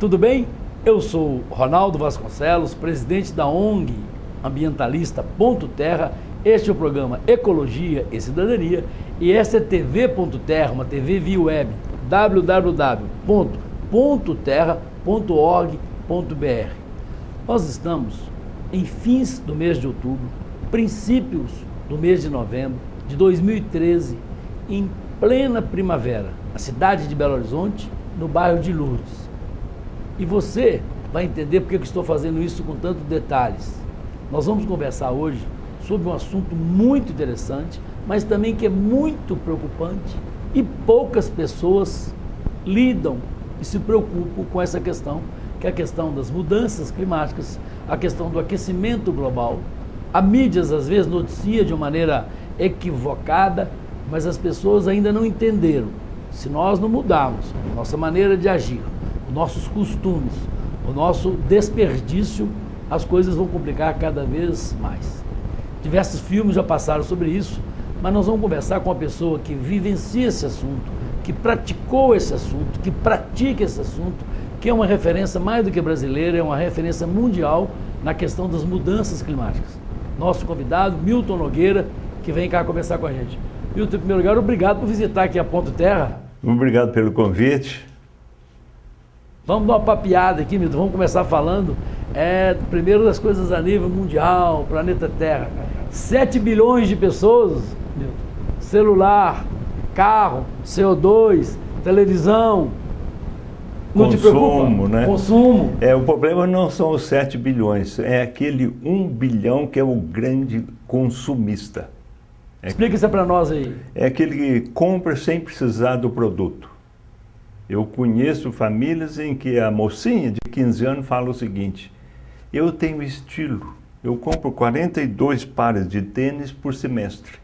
tudo bem? Eu sou Ronaldo Vasconcelos, presidente da ONG ambientalista Ponto Terra. Este é o programa Ecologia e Cidadania e essa é TV Ponto Terra, uma TV via web, www.pontoterra.org.br. Nós estamos em fins do mês de outubro, princípios do mês de novembro de 2013, em plena primavera, na cidade de Belo Horizonte, no bairro de Lourdes. E você vai entender porque eu estou fazendo isso com tantos detalhes. Nós vamos conversar hoje sobre um assunto muito interessante, mas também que é muito preocupante e poucas pessoas lidam e se preocupam com essa questão, que é a questão das mudanças climáticas, a questão do aquecimento global. A mídia às vezes noticia de uma maneira equivocada, mas as pessoas ainda não entenderam. Se nós não mudarmos a nossa maneira de agir, os nossos costumes, o nosso desperdício, as coisas vão complicar cada vez mais. Diversos filmes já passaram sobre isso, mas nós vamos conversar com uma pessoa que vivencia esse assunto, que praticou esse assunto, que pratica esse assunto, que é uma referência mais do que brasileira, é uma referência mundial na questão das mudanças climáticas. Nosso convidado, Milton Nogueira, que vem cá conversar com a gente. Milton, em primeiro lugar, obrigado por visitar aqui a Ponto Terra. Obrigado pelo convite. Vamos dar uma papeada aqui, Milton. Vamos começar falando primeiro das coisas a nível mundial, planeta Terra. 7 bilhões de pessoas, Milton. Celular, carro, CO2, televisão. Não te preocupa? Né? Consumo. O problema não são os 7 bilhões, é aquele 1 bilhão que é o grande consumista. Explica isso para nós aí. É aquele que compra sem precisar do produto. Eu conheço famílias em que a mocinha de 15 anos fala o seguinte: eu tenho estilo, eu compro 42 pares de tênis por semestre.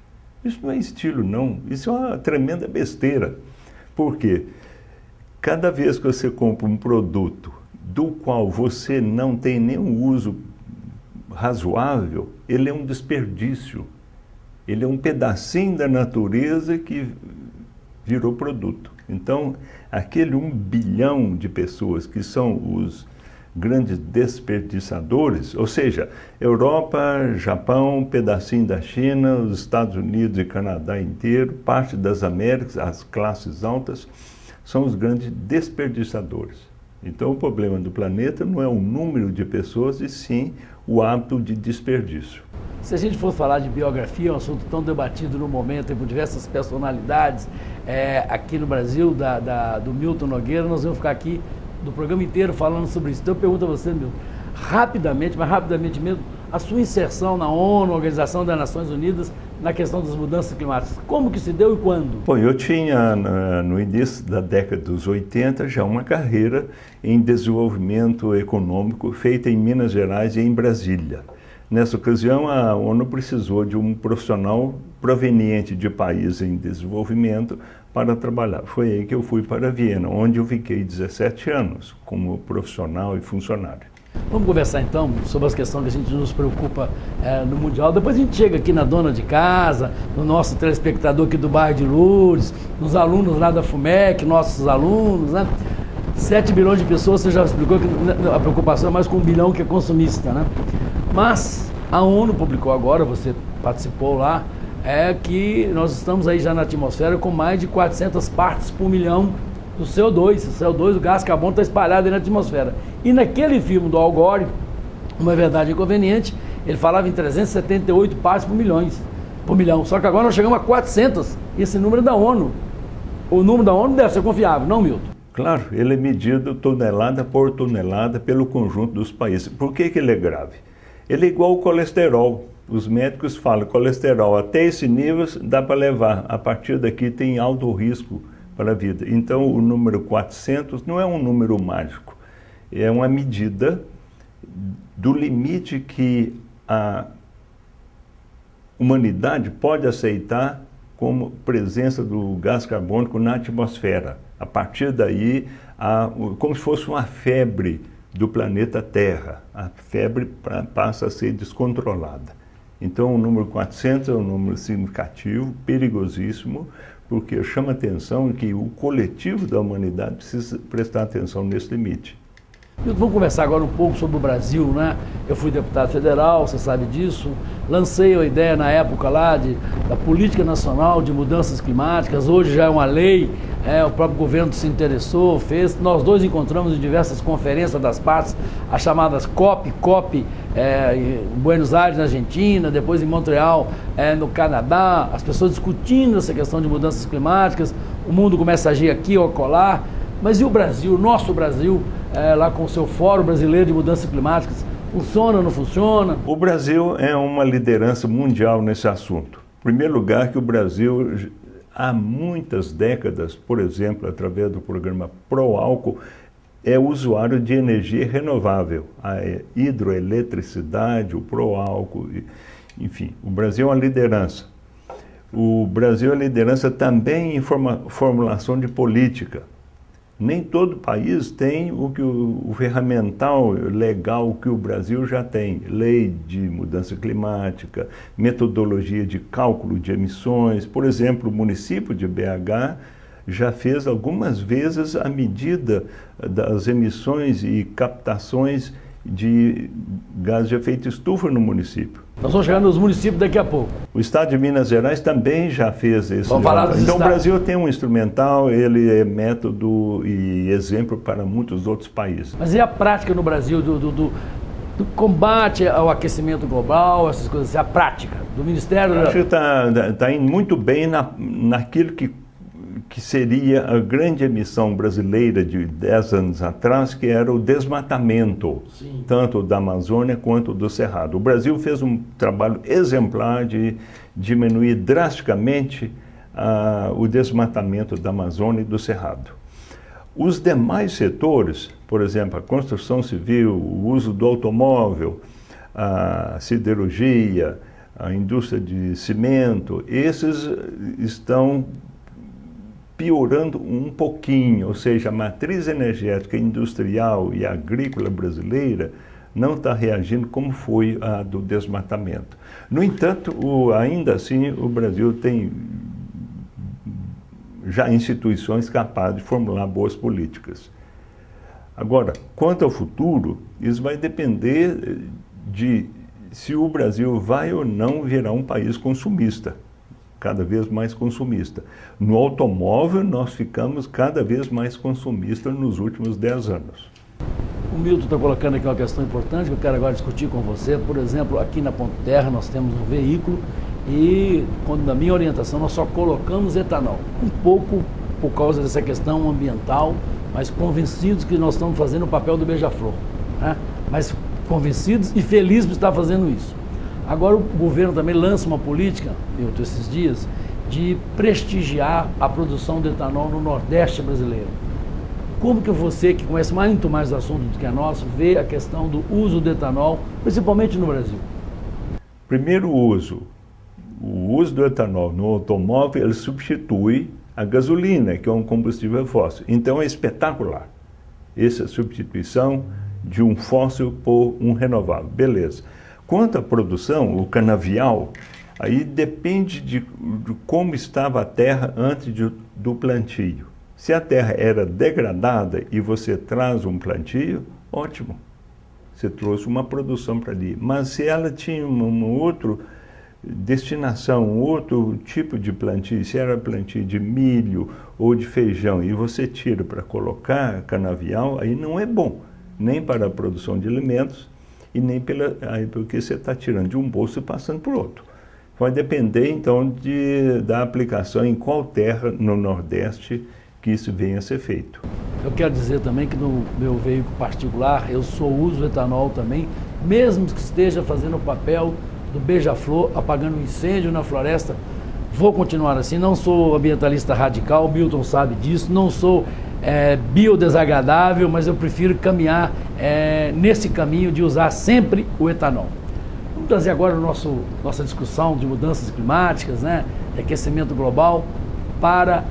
Isso não é estilo, não. Isso é uma tremenda besteira. Por quê? Cada vez que você compra um produto do qual você não tem nenhum uso razoável, ele é um desperdício. Ele é um pedacinho da natureza que virou produto. Então, aquele 1 bilhão de pessoas que são os grandes desperdiçadores, ou seja, Europa, Japão, pedacinho da China, os Estados Unidos e Canadá inteiro, parte das Américas, as classes altas, são os grandes desperdiçadores. Então, o problema do planeta não é o número de pessoas, e sim o hábito de desperdício. Se a gente for falar de biografia, é um assunto tão debatido no momento por diversas personalidades aqui no Brasil, do Milton Nogueira, nós vamos ficar aqui do programa inteiro falando sobre isso. Então eu pergunto a você, Milton, rapidamente, mas rapidamente mesmo, a sua inserção na ONU, Organização das Nações Unidas, na questão das mudanças climáticas. Como que se deu e quando? Bom, eu tinha, no início da década dos 80, já uma carreira em desenvolvimento econômico feita em Minas Gerais e em Brasília. Nessa ocasião, a ONU precisou de um profissional proveniente de país em desenvolvimento para trabalhar. Foi aí que eu fui para Viena, onde eu fiquei 17 anos como profissional e funcionário. Vamos conversar então sobre as questões que a gente nos preocupa no Mundial. Depois a gente chega aqui na dona de casa, no nosso telespectador aqui do bairro de Lourdes, nos alunos lá da FUMEC, nossos alunos, né? 7 bilhões de pessoas, você já explicou que a preocupação é mais com 1 bilhão que é consumista, né? Mas a ONU publicou agora, você participou lá, que nós estamos aí já na atmosfera com mais de 400 partes por milhão do CO2. O CO2, o gás carbono, está espalhado aí na atmosfera. E naquele filme do Al Gore, Uma Verdade Inconveniente, ele falava em 378 partes por milhão. Só que agora nós chegamos a 400, e esse número é da ONU. O número da ONU deve ser confiável, não, Milton? Claro, ele é medido tonelada por tonelada pelo conjunto dos países. Por que ele é grave? Ele é igual ao colesterol. Os médicos falam colesterol até esse nível dá para levar. A partir daqui tem alto risco para a vida. Então o número 400 não é um número mágico. É uma medida do limite que a humanidade pode aceitar como presença do gás carbônico na atmosfera. A partir daí, como se fosse uma febre do planeta Terra. A febre passa a ser descontrolada. Então, o número 400 é um número significativo, perigosíssimo, porque chama atenção que o coletivo da humanidade precisa prestar atenção nesse limite. Vamos conversar agora um pouco sobre o Brasil, né? Eu fui deputado federal, você sabe disso. Lancei a ideia na época lá da Política Nacional de Mudanças Climáticas. Hoje já é uma lei, o próprio governo se interessou, fez. Nós dois encontramos em diversas conferências das partes, as chamadas COP, em Buenos Aires, na Argentina, depois em Montreal, no Canadá, as pessoas discutindo essa questão de mudanças climáticas. O mundo começa a agir aqui ou acolá. Mas e o Brasil, nosso Brasil, lá com o seu Fórum Brasileiro de Mudanças Climáticas, funciona ou não funciona? O Brasil é uma liderança mundial nesse assunto. Em primeiro lugar, que o Brasil, há muitas décadas, por exemplo, através do programa Proálcool, é usuário de energia renovável, a hidroeletricidade, o Proálcool, enfim, o Brasil é uma liderança. O Brasil é liderança também em formulação de política. Nem todo país tem o ferramental legal que o Brasil já tem. Lei de mudança climática, metodologia de cálculo de emissões. Por exemplo, o município de BH já fez algumas vezes a medida das emissões e captações de gás de efeito estufa no município. Nós vamos chegar nos municípios daqui a pouco. O estado de Minas Gerais também já fez esse. Vamos falar dos Então estados. O Brasil tem um instrumental, ele é método e exemplo para muitos outros países. Mas e a prática no Brasil do combate ao aquecimento global, essas coisas assim, a prática do Ministério? Eu acho que está indo muito bem naquilo que seria a grande emissão brasileira de 10 anos atrás, que era o desmatamento, Sim. Tanto da Amazônia quanto do Cerrado. O Brasil fez um trabalho exemplar de diminuir drasticamente o desmatamento da Amazônia e do Cerrado. Os demais setores, por exemplo, a construção civil, o uso do automóvel, a siderurgia, a indústria de cimento, esses estão piorando um pouquinho, ou seja, a matriz energética industrial e agrícola brasileira não está reagindo como foi a do desmatamento. No entanto, ainda assim, o Brasil tem já instituições capazes de formular boas políticas. Agora, quanto ao futuro, isso vai depender de se o Brasil vai ou não virar um país consumista, cada vez mais consumista. No automóvel, nós ficamos cada vez mais consumistas nos últimos 10 anos. O Milton está colocando aqui uma questão importante que eu quero agora discutir com você. Por exemplo, aqui na Ponte Terra nós temos um veículo e, na minha orientação, nós só colocamos etanol. Um pouco por causa dessa questão ambiental, mas convencidos que nós estamos fazendo o papel do beija-flor, né? Mas convencidos e felizes por estar fazendo isso. Agora o governo também lança uma política, Milton, esses dias, de prestigiar a produção de etanol no Nordeste brasileiro. Como que você, que conhece muito mais do assunto do que a nossa, vê a questão do uso do etanol, principalmente no Brasil? Primeiro o uso do etanol no automóvel, ele substitui a gasolina, que é um combustível fóssil. Então é espetacular essa substituição de um fóssil por um renovável. Beleza. Quanto à produção, o canavial, aí depende de como estava a terra antes do plantio. Se a terra era degradada e você traz um plantio, ótimo. Você trouxe uma produção para ali. Mas se ela tinha uma outra destinação, um outro tipo de plantio, se era plantio de milho ou de feijão, e você tira para colocar canavial, aí não é bom, nem para a produção de alimentos, e nem porque você está tirando de um bolso e passando para o outro. Vai depender, então, da aplicação em qual terra no Nordeste que isso venha a ser feito. Eu quero dizer também que no meu veículo particular, eu só uso etanol também, mesmo que esteja fazendo o papel do beija-flor, apagando um incêndio na floresta. Vou continuar assim, não sou ambientalista radical, o Milton sabe disso, não sou biodesagradável, mas eu prefiro caminhar nesse caminho de usar sempre o etanol. Vamos trazer agora nossa discussão de mudanças climáticas, né, de aquecimento global para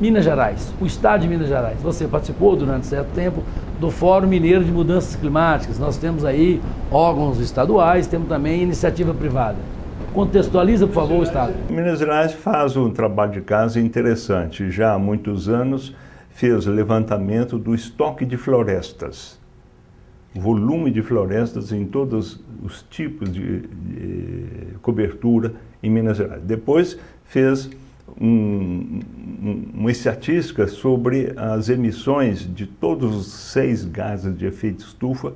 Minas Gerais, o estado de Minas Gerais. Você participou durante certo tempo do Fórum Mineiro de Mudanças Climáticas. Nós temos aí órgãos estaduais, temos também iniciativa privada. Contextualiza, por favor, o estado. Minas Gerais faz um trabalho de casa interessante. Já há muitos anos fez o levantamento do estoque de florestas. volume de florestas em todos os tipos de cobertura em Minas Gerais. Depois fez uma estatística sobre as emissões de todos os 6 gases de efeito estufa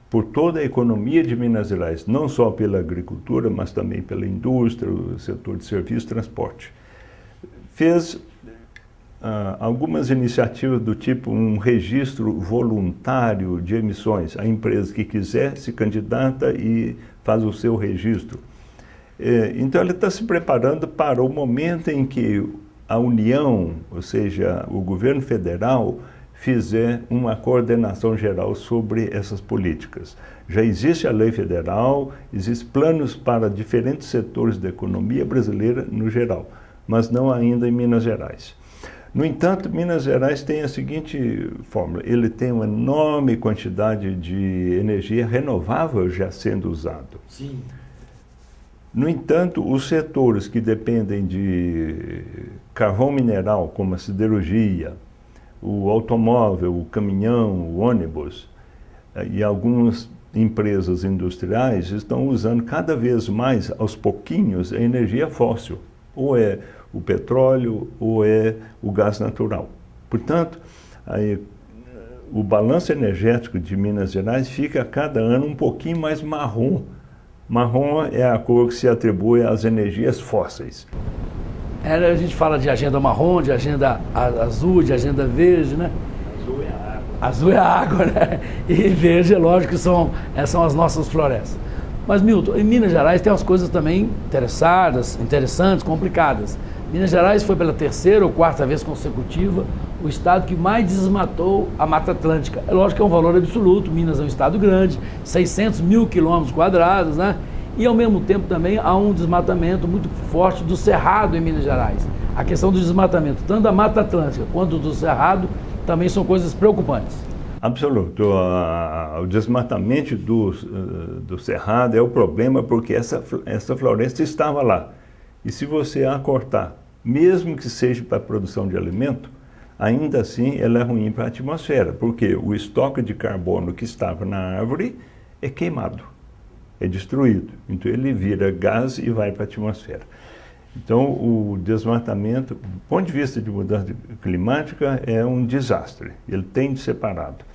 por toda a economia de Minas Gerais, não só pela agricultura, mas também pela indústria, o setor de serviço e transporte. Fez algumas iniciativas do tipo um registro voluntário de emissões. A empresa que quiser se candidata e faz o seu registro. Então ele está se preparando para o momento em que a União, ou seja, o governo federal, fizer uma coordenação geral sobre essas políticas. Já existe a lei federal, existem planos para diferentes setores da economia brasileira no geral, mas não ainda em Minas Gerais. No entanto, Minas Gerais tem a seguinte fórmula: ele tem uma enorme quantidade de energia renovável já sendo usado. Sim. No entanto, os setores que dependem de carvão mineral, como a siderurgia, o automóvel, o caminhão, o ônibus e algumas empresas industriais estão usando cada vez mais, aos pouquinhos, a energia fóssil. Ou é o petróleo ou é o gás natural. Portanto, o balanço energético de Minas Gerais fica a cada ano um pouquinho mais marrom. Marrom é a cor que se atribui às energias fósseis. A gente fala de agenda marrom, de agenda azul, de agenda verde, né? Azul é a água. Azul é a água, né? E verde, é lógico, que são as nossas florestas. Mas, Milton, em Minas Gerais tem umas coisas também interessantes, complicadas. Minas Gerais foi pela 3ª ou 4ª vez consecutiva o estado que mais desmatou a Mata Atlântica. É lógico que é um valor absoluto, Minas é um estado grande, 600 mil quilômetros quadrados, né? E ao mesmo tempo também há um desmatamento muito forte do Cerrado em Minas Gerais. A questão do desmatamento, tanto da Mata Atlântica quanto do Cerrado, também são coisas preocupantes. Absoluto. O desmatamento do Cerrado é o problema porque essa floresta estava lá. E se você a cortar, mesmo que seja para a produção de alimento, ainda assim ela é ruim para a atmosfera, porque o estoque de carbono que estava na árvore é queimado, é destruído. Então ele vira gás e vai para a atmosfera. Então o desmatamento, do ponto de vista de mudança climática, é um desastre. Ele tem de ser parado.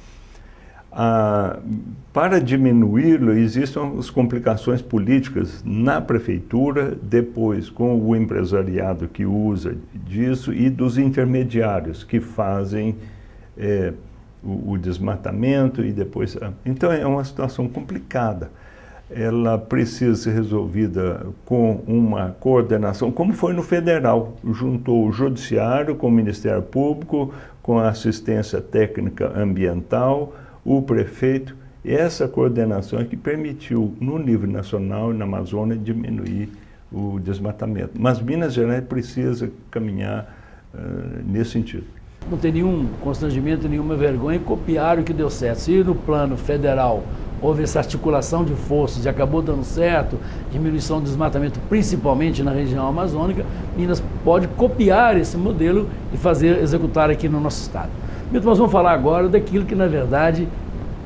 Para diminuí-lo, existem as complicações políticas na prefeitura, depois com o empresariado que usa disso e dos intermediários que fazem o desmatamento e depois... Então é uma situação complicada. Ela precisa ser resolvida com uma coordenação, como foi no federal. Juntou o judiciário com o Ministério Público, com a assistência técnica ambiental, o prefeito, e essa coordenação é que permitiu, no nível nacional e na Amazônia, diminuir o desmatamento. Mas Minas Gerais precisa caminhar nesse sentido. Não tem nenhum constrangimento, nenhuma vergonha em copiar o que deu certo. Se no plano federal houve essa articulação de forças e acabou dando certo, diminuição do desmatamento, principalmente na região amazônica, Minas pode copiar esse modelo e executar aqui no nosso estado. Milton, nós vamos falar agora daquilo que, na verdade,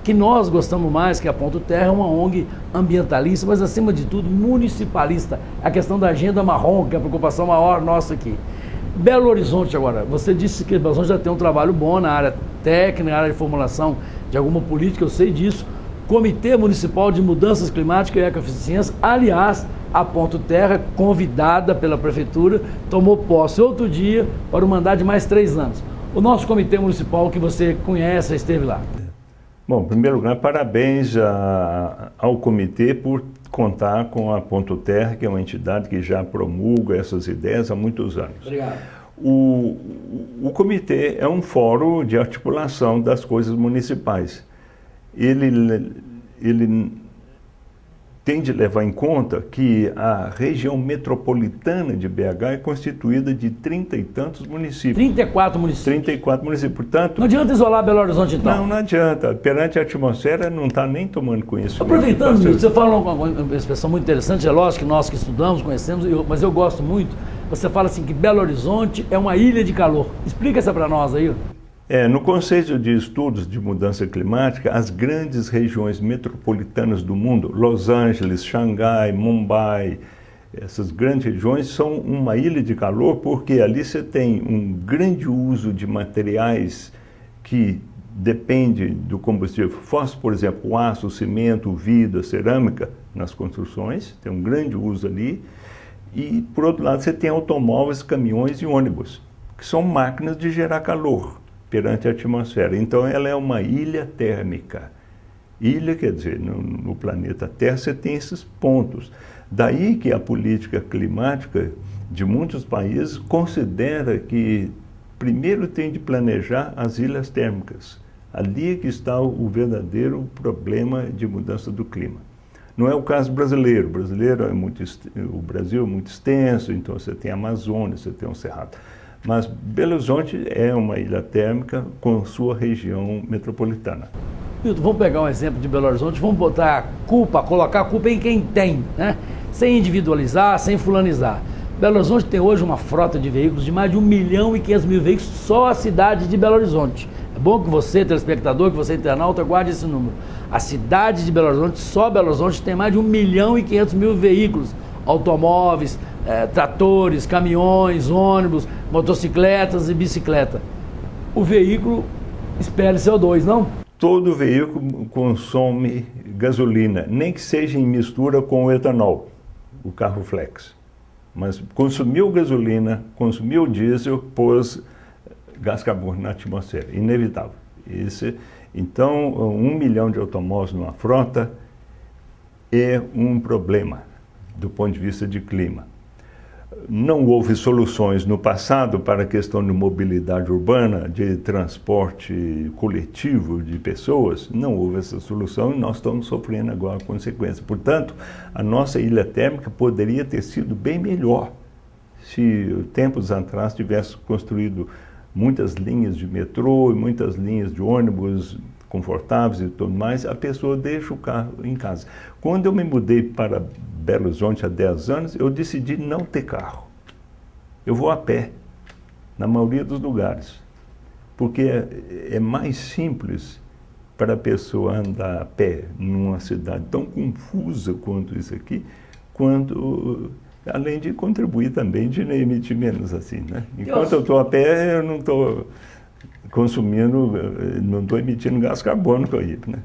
que nós gostamos mais, que a Ponto Terra é uma ONG ambientalista, mas, acima de tudo, municipalista. A questão da agenda marrom, que é a preocupação maior nossa aqui. Belo Horizonte agora, você disse que Belo Horizonte já tem um trabalho bom na área técnica, na área de formulação de alguma política, eu sei disso. Comitê Municipal de Mudanças Climáticas e Ecoeficiência, aliás, a Ponto Terra, convidada pela Prefeitura, tomou posse outro dia para o mandato de mais 3 anos. O nosso comitê municipal que você conhece, esteve lá. Bom, em primeiro lugar, parabéns ao comitê por contar com a Ponto Terra, que é uma entidade que já promulga essas ideias há muitos anos. Obrigado. O comitê é um fórum de articulação das coisas municipais. Ele tem de levar em conta que a região metropolitana de BH é constituída de 30 e tantos municípios. 34 municípios. 34 municípios, portanto... Não adianta isolar Belo Horizonte, então? Não adianta. Perante a atmosfera, não está nem tomando conhecimento. Aproveitando, você fala uma expressão muito interessante, é lógico que nós que estudamos, conhecemos, mas eu gosto muito. Você fala assim que Belo Horizonte é uma ilha de calor. Explica essa para nós aí. No conceito de estudos de mudança climática, as grandes regiões metropolitanas do mundo, Los Angeles, Xangai, Mumbai, essas grandes regiões são uma ilha de calor porque ali você tem um grande uso de materiais que depende do combustível fóssil, por exemplo, o aço, o cimento, o vidro, a cerâmica nas construções, tem um grande uso ali. E, por outro lado, você tem automóveis, caminhões e ônibus, que são máquinas de gerar calor perante a atmosfera. Então, ela é uma ilha térmica. Ilha, quer dizer, no planeta Terra você tem esses pontos. Daí que a política climática de muitos países considera que primeiro tem de planejar as ilhas térmicas. Ali é que está o verdadeiro problema de mudança do clima. Não é o caso brasileiro. O Brasil é muito extenso, então você tem a Amazônia, você tem o Cerrado. Mas Belo Horizonte é uma ilha térmica com sua região metropolitana. Milton, vamos pegar um exemplo de Belo Horizonte, vamos colocar a culpa em quem tem, né? Sem individualizar, sem fulanizar. Belo Horizonte tem hoje uma frota de veículos de mais de 1.500.000 veículos, só a cidade de Belo Horizonte. É bom que você, telespectador, que você, internauta, guarde esse número. A cidade de Belo Horizonte, só Belo Horizonte, tem mais de 1.500.000 veículos, automóveis, tratores, caminhões, ônibus, motocicletas e bicicleta. O veículo expele CO2, não? Todo veículo consome gasolina, nem que seja em mistura com o etanol, o carro flex. Mas consumiu gasolina, consumiu diesel, pôs gás carbônico na atmosfera, inevitável. Então, 1 milhão de automóveis numa frota é um problema do ponto de vista de clima. Não houve soluções no passado para a questão de mobilidade urbana, de transporte coletivo de pessoas, não houve essa solução e nós estamos sofrendo agora a consequência. Portanto, a nossa ilha térmica poderia ter sido bem melhor se tempos atrás tivesse construído muitas linhas de metrô e muitas linhas de ônibus confortáveis e tudo mais, a pessoa deixa o carro em casa. Quando eu me mudei para Belo Horizonte há 10 anos, eu decidi não ter carro. Eu vou a pé, na maioria dos lugares, porque é mais simples para a pessoa andar a pé numa cidade tão confusa quanto isso aqui, além de contribuir também de emitir menos assim, né? Enquanto eu estou a pé, eu não estou consumindo, não estou emitindo gás carbônico aí, né?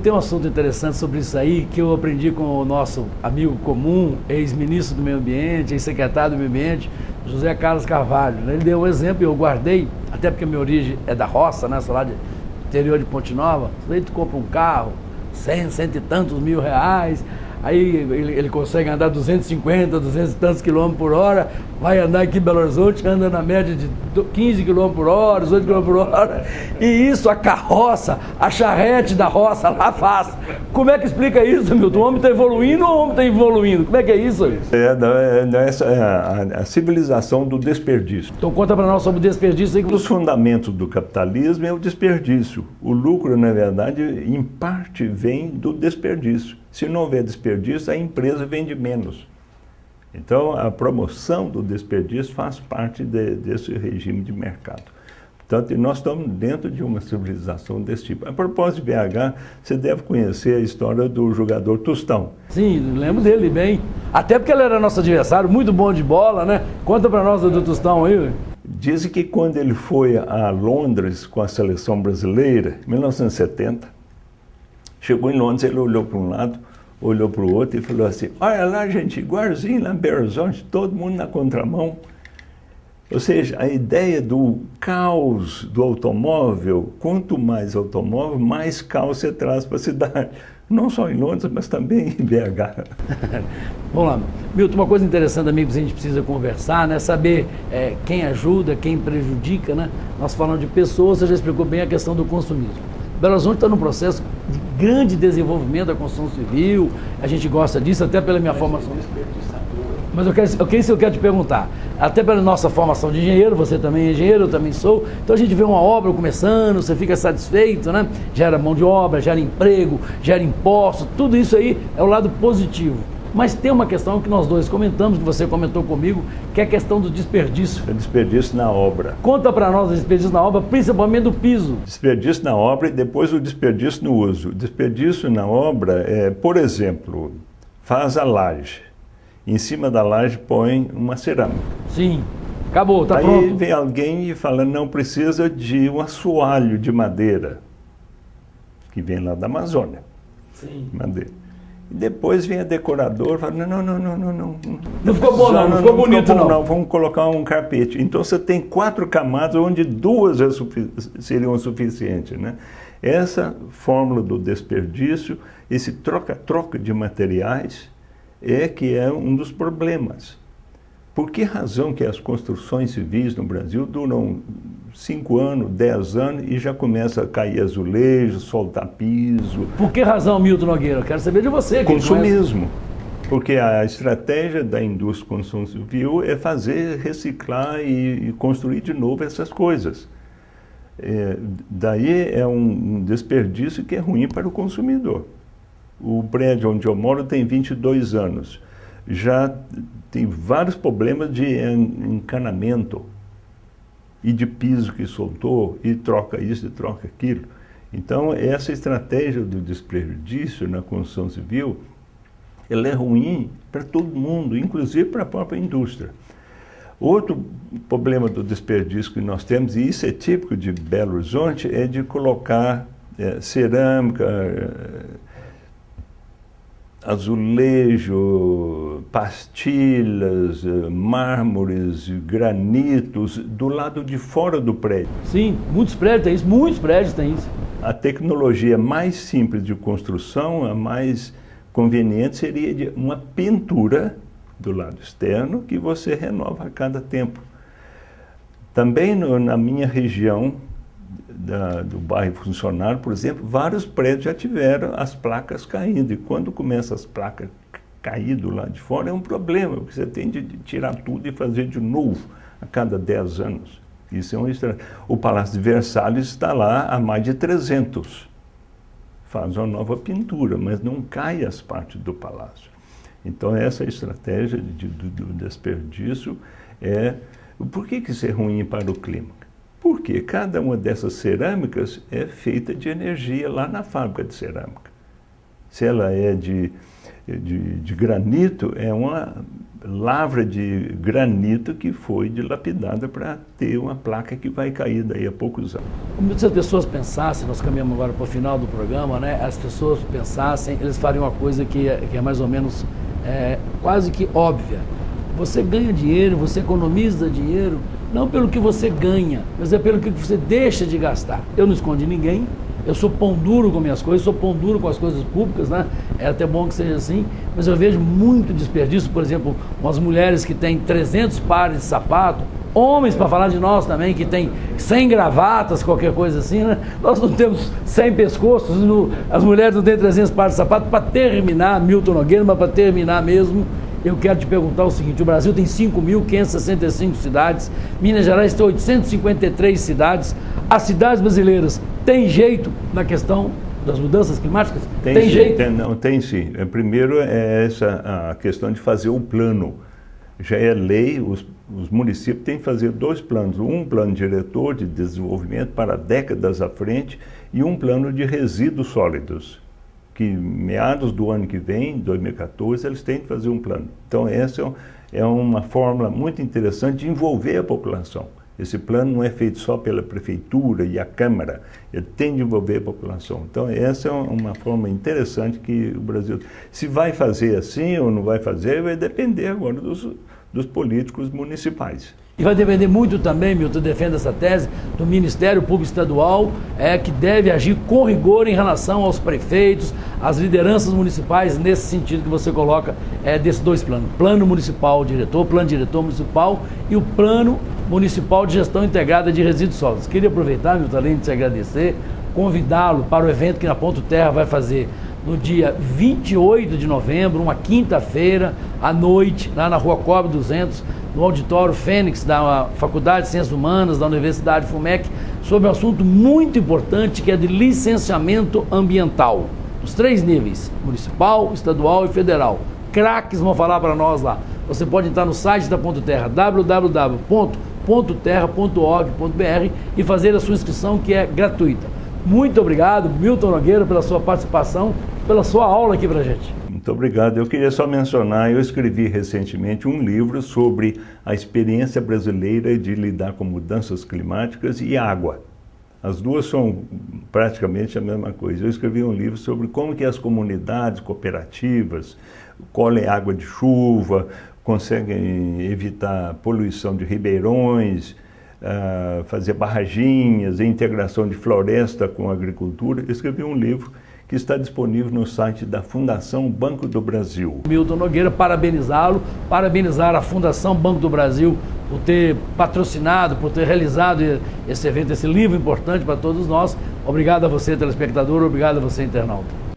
Tem um assunto interessante sobre isso aí que eu aprendi com o nosso amigo comum, ex-ministro do Meio Ambiente, ex-secretário do Meio Ambiente, José Carlos Carvalho. Ele deu um exemplo e eu guardei, até porque a minha origem é da roça, né? Sou lá do interior de Ponte Nova. Aí tu compra um carro, 100 e tantos mil reais, aí ele consegue andar 250, 200 e tantos quilômetros por hora, vai andar aqui em Belo Horizonte, anda na média de 15 quilômetros por hora, 18 quilômetros por hora, e isso a carroça, a charrete da roça lá faz. Como é que explica isso, Milton? O homem está evoluindo ou o homem está evoluindo? Como é que é isso? A civilização do desperdício. Então conta para nós sobre o desperdício. Um dos fundamentos do capitalismo é o desperdício. O lucro, na verdade, em parte vem do desperdício. Se não houver desperdício, a empresa vende menos. Então, a promoção do desperdício faz parte desse regime de mercado. Portanto, nós estamos dentro de uma civilização desse tipo. A propósito de BH, você deve conhecer a história do jogador Tostão. Sim, lembro dele bem. Até porque ele era nosso adversário, muito bom de bola, né? Conta para nós do Tostão aí. Dizem que quando ele foi a Londres com a seleção brasileira, em 1970, chegou em Londres, ele olhou para um lado, olhou para o outro e falou assim: olha lá, gente, igualzinho lá em Belo Horizonte, todo mundo na contramão. Ou seja, a ideia do caos do automóvel, quanto mais automóvel, mais caos você traz para a cidade. Não só em Londres, mas também em BH. Vamos lá. Milton, uma coisa interessante também que a gente precisa conversar, né? Saber quem ajuda, quem prejudica, né? Nós falamos de pessoas, você já explicou bem a questão do consumismo. Belo Horizonte está num processo de grande desenvolvimento da construção civil, a gente gosta disso, até pela minha formação. Mas eu quero te perguntar, até pela nossa formação de engenheiro, você também é engenheiro, eu também sou, então a gente vê uma obra começando, você fica satisfeito, né? Gera mão de obra, gera emprego, gera impostos, tudo isso aí é o lado positivo. Mas tem uma questão que nós dois comentamos, que você comentou comigo, que é a questão do desperdício. É desperdício na obra. Conta para nós o desperdício na obra, principalmente do piso. Desperdício na obra e depois o desperdício no uso. O desperdício na obra é, por exemplo, faz a laje. Em cima da laje põe uma cerâmica. Sim, acabou, está Aí pronto. vem alguém e fala, não, precisa de um assoalho de madeira, que vem lá da Amazônia. Sim. Madeira. E depois vem a decoradora e fala, não. Não ficou bom não ficou bonito não. Vamos colocar um carpete. Então você tem 4 camadas, onde 2 seriam suficientes, né? Essa fórmula do desperdício, esse troca-troca de materiais, que é um dos problemas. Por que razão que as construções civis no Brasil duram 5 anos, 10 anos e já começa a cair azulejo, soltar piso? Por que razão, Milton Nogueira? Eu quero saber de você. Consumismo. Porque a estratégia da indústria de construção civil é fazer, reciclar e construir de novo essas coisas. Daí é um desperdício que é ruim para o consumidor. O prédio onde eu moro tem 22 anos. Já tem vários problemas de encanamento e de piso que soltou, e troca isso e troca aquilo. Então, essa estratégia do desperdício na construção civil, ela é ruim para todo mundo, inclusive para a própria indústria. Outro problema do desperdício que nós temos, e isso é típico de Belo Horizonte, é de colocar cerâmica, azulejo, pastilhas, mármores, granitos do lado de fora do prédio. Sim, muitos prédios têm isso. A tecnologia mais simples de construção, a mais conveniente, seria de uma pintura do lado externo que você renova a cada tempo. Também na minha região do bairro Funcionário, por exemplo, vários prédios já tiveram as placas caindo. E quando começam as placas cair do lado de fora, é um problema, porque você tem de tirar tudo e fazer de novo a cada 10 anos. Isso é um estratégia. O Palácio de Versalhes está lá há mais de 300. Faz uma nova pintura, mas não cai as partes do palácio. Então, essa estratégia do desperdício é... Por que isso é ruim para o clima? Porque cada uma dessas cerâmicas é feita de energia lá na fábrica de cerâmica. Se ela é de granito, é uma lavra de granito que foi dilapidada para ter uma placa que vai cair daí a poucos anos. Se as pessoas pensassem, nós caminhamos agora para o final do programa, né? As pessoas pensassem, eles fariam uma coisa que é mais ou menos quase que óbvia. Você ganha dinheiro, você economiza dinheiro, não pelo que você ganha, mas é pelo que você deixa de gastar. Eu não escondo de ninguém, eu sou pão duro com minhas coisas, sou pão duro com as coisas públicas, né? É até bom que seja assim, mas eu vejo muito desperdício, por exemplo, umas mulheres que têm 300 pares de sapato, homens, para falar de nós também, que tem 100 gravatas, qualquer coisa assim, né? Nós não temos 100 pescoços, as mulheres não têm 300 pares de sapato. Para terminar, Milton Nogueira, mas para terminar mesmo, eu quero te perguntar o seguinte: o Brasil tem 5.565 cidades, Minas Gerais tem 853 cidades. As cidades brasileiras têm jeito na questão das mudanças climáticas? Tem jeito? Tem sim. Primeiro é a questão de fazer o plano. Já é lei, os municípios têm que fazer 2 planos. Um plano diretor de desenvolvimento para décadas à frente e um plano de resíduos sólidos, que meados do ano que vem, 2014, eles têm que fazer um plano. Então, essa é uma fórmula muito interessante de envolver a população. Esse plano não é feito só pela prefeitura e a Câmara, ele tem de envolver a população. Então, essa é uma forma interessante que o Brasil... Se vai fazer assim ou não vai fazer, vai depender agora dos políticos municipais. E vai depender muito também, Milton, defende essa tese, do Ministério Público Estadual, que deve agir com rigor em relação aos prefeitos, às lideranças municipais, nesse sentido que você coloca desses 2 planos. Plano municipal diretor, plano diretor municipal e o plano municipal de gestão integrada de resíduos sólidos. Queria aproveitar, Milton, além de te agradecer, convidá-lo para o evento que na Ponto Terra vai fazer no dia 28 de novembro, uma quinta-feira, à noite, lá na Rua Cobre 200, no Auditório Fênix, da Faculdade de Ciências Humanas, da Universidade FUMEC, sobre um assunto muito importante que é de licenciamento ambiental, dos 3 níveis, municipal, estadual e federal. craques vão falar para nós lá. Você pode entrar no site da Ponto Terra, www.pontoterra.org.br e fazer a sua inscrição, que é gratuita. Muito obrigado, Milton Nogueira, pela sua participação, pela sua aula aqui para a gente. Muito obrigado. Eu queria só mencionar, eu escrevi recentemente um livro sobre a experiência brasileira de lidar com mudanças climáticas e água. As duas são praticamente a mesma coisa. Eu escrevi um livro sobre como que as comunidades cooperativas colhem água de chuva, conseguem evitar poluição de ribeirões, fazer barraginhas, integração de floresta com a agricultura. Eu escrevi um livro que está disponível no site da Fundação Banco do Brasil. Milton Nogueira, parabenizá-lo, parabenizar a Fundação Banco do Brasil por ter patrocinado, por ter realizado esse evento, esse livro importante para todos nós. Obrigado a você, telespectador, obrigado a você, internauta.